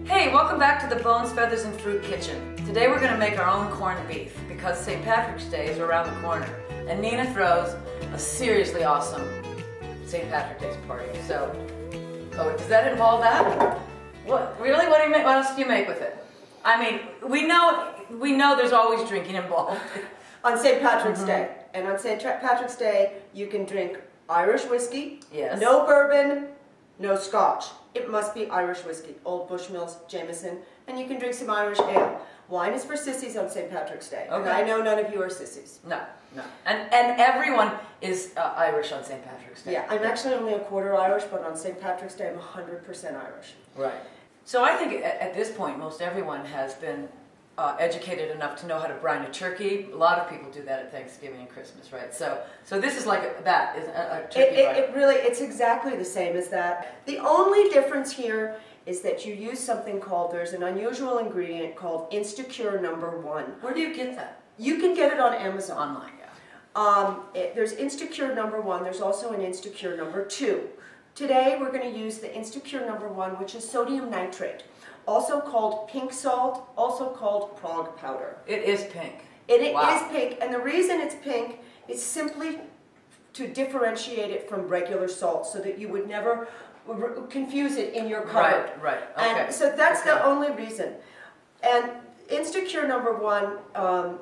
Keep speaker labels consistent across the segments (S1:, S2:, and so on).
S1: Hey, welcome back to the Bones, Feathers, and Fruit Kitchen. Today we're going to make our own corned beef because St. Patrick's Day is around the corner and Nina throws a seriously awesome St. Patrick's Day party. So, does that involve that? What? Really? What else do you make with it? I mean, we know there's always drinking involved.
S2: On St. Patrick's Day. And on St. Patrick's Day, you can drink Irish whiskey,
S1: Yes.
S2: no bourbon, no scotch. It must be Irish whiskey, Old Bushmills, Jameson, and you can drink some Irish ale. Wine is for sissies on St. Patrick's Day.
S1: Okay.
S2: And I know none of you are sissies.
S1: No. And everyone is Irish on St. Patrick's Day.
S2: Yeah, I'm actually only a quarter Irish, but on St. Patrick's Day, I'm 100% Irish.
S1: Right. So I think at this point, most everyone has been educated enough to know how to brine a turkey. A lot of people do that at Thanksgiving and Christmas, right? So this is like a turkey brine.
S2: It's exactly the same as that. The only difference here is that you use something called, there's an unusual ingredient called instacure #1.
S1: Where do you get that?
S2: You can get it on Amazon.
S1: Online, yeah.
S2: There's instacure #1, there's also an instacure #2. Today we're going to use the instacure #1, which is sodium nitrate, also called pink salt, also called prague powder.
S1: It is pink.
S2: It is pink, and the reason it's pink is simply to differentiate it from regular salt so that you would never confuse it in your cupboard.
S1: Right, okay.
S2: And so that's the only reason. And instacure #1,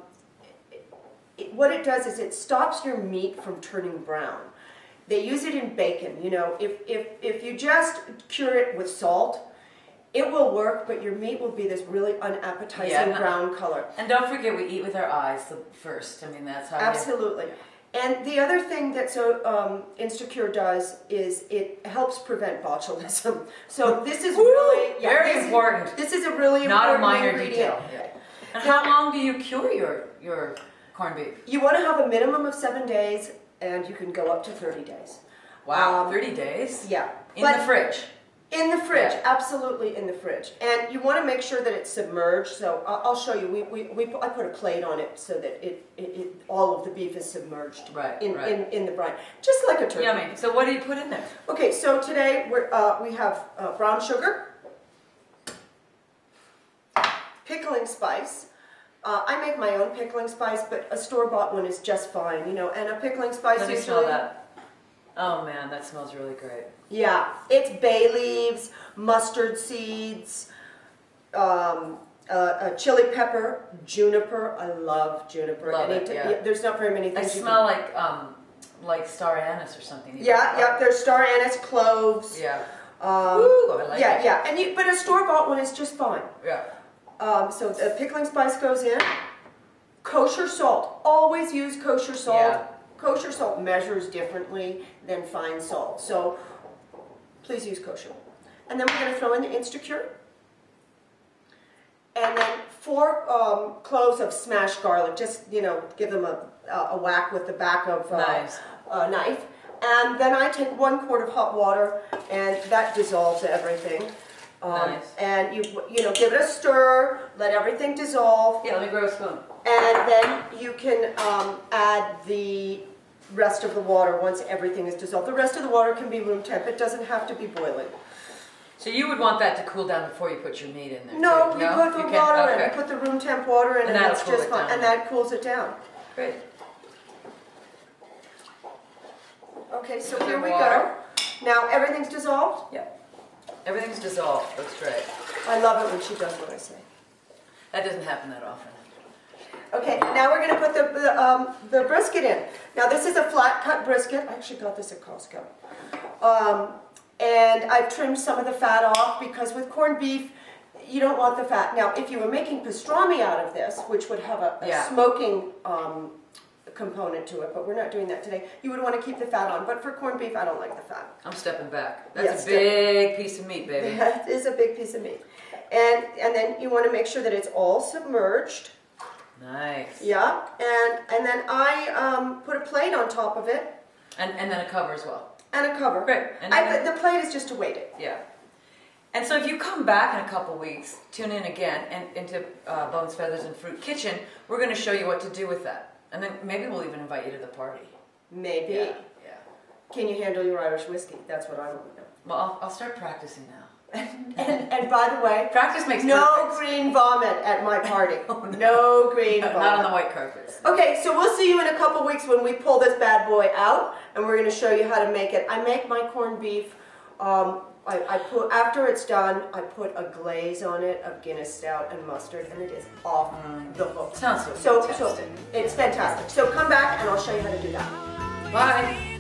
S2: what it does is it stops your meat from turning brown. They use it in bacon. You know, if you just cure it with salt, it will work, but your meat will be this really unappetizing brown color.
S1: And don't forget, we eat with our eyes first. I mean, that's how.
S2: Absolutely. And the other thing that Instacure does is it helps prevent botulism. So this is really
S1: very important.
S2: This is a really
S1: not
S2: important
S1: a minor
S2: ingredient.
S1: detail. Yeah. And how long do you cure your corned beef?
S2: You want to have a minimum of 7 days, and you can go up to 30 days.
S1: Wow, 30 days?
S2: Yeah.
S1: In the fridge?
S2: In the fridge,
S1: yeah.
S2: Absolutely in the fridge. And you want to make sure that it's submerged, so I'll show you. I put a plate on it so that all of the beef is submerged in the brine, just like a turkey.
S1: Yummy. So what do you put in there? Okay,
S2: so today we have brown sugar, pickling spice. I make my own pickling spice, but a store-bought one is just fine, you know. And a pickling spice
S1: Let me smell that. Oh man, that smells really great.
S2: Yeah, it's bay leaves, mustard seeds, chili pepper, juniper. I love juniper.
S1: Love it, yeah.
S2: There's not very many things.
S1: They smell like star anise or something.
S2: Yeah. There's star anise, cloves.
S1: Yeah.
S2: Ooh,
S1: I like it.
S2: Yeah. But a store-bought one is just fine.
S1: Yeah.
S2: So the pickling spice goes in. Kosher salt. Always use kosher salt.
S1: Yeah.
S2: Kosher salt measures differently than fine salt, so please use kosher. And then we're going to throw in the instacure. And then 4 cloves of smashed garlic. Just, you know, give them a whack with the back of a knife. And then I take 1 quart of hot water, and that dissolves everything.
S1: Nice.
S2: And you give it a stir, let everything dissolve.
S1: Yeah, let me grab a spoon.
S2: And then you can add the rest of the water once everything is dissolved. The rest of the water can be room temp. It doesn't have to be boiling.
S1: So you would want that to cool down before you put your meat in there?
S2: No,
S1: too.
S2: you put the water in. You put the room temp water in, and that's just fine. And that cools it down.
S1: Great.
S2: Okay, so here we go. Now everything's dissolved?
S1: Yeah. Everything's dissolved. Looks great.
S2: I love it when she does what I say.
S1: That doesn't happen that often.
S2: Okay, now we're going to put the brisket in. Now this is a flat cut brisket. I actually got this at Costco. And I've trimmed some of the fat off because with corned beef, you don't want the fat. Now if you were making pastrami out of this, which would have a smoking component to it, but we're not doing that today, you would want to keep the fat on. But for corned beef, I don't like the fat.
S1: I'm stepping back. That's a big piece of meat, baby.
S2: That is a big piece of meat. And then you want to make sure that it's all submerged.
S1: Nice.
S2: Yeah, and then I put a plate on top of it.
S1: And then a cover as well.
S2: And a cover.
S1: Great. And
S2: the plate is just to weight it.
S1: Yeah. And so if you come back in a couple weeks, tune in again into Bones, Feathers, and Fruit Kitchen, we're going to show you what to do with that. And then maybe we'll even invite you to the party.
S2: Maybe.
S1: Yeah.
S2: Can you handle your Irish whiskey? That's what I want to know.
S1: Well, I'll start practicing now.
S2: And by the way,
S1: practice makes
S2: no
S1: perfect.
S2: green vomit at my party.
S1: Oh, no.
S2: No green
S1: No,
S2: vomit.
S1: not on the white carpets.
S2: Okay, so we'll see you in a couple weeks when we pull this bad boy out, and we're going to show you how to make it. I make my corned beef. I put, after it's done, I put a glaze on it of Guinness Stout and mustard, and it is off the hook.
S1: Sounds so
S2: So
S1: fantastic.
S2: it's fantastic. So come back, and I'll show you how to do that.
S1: Bye.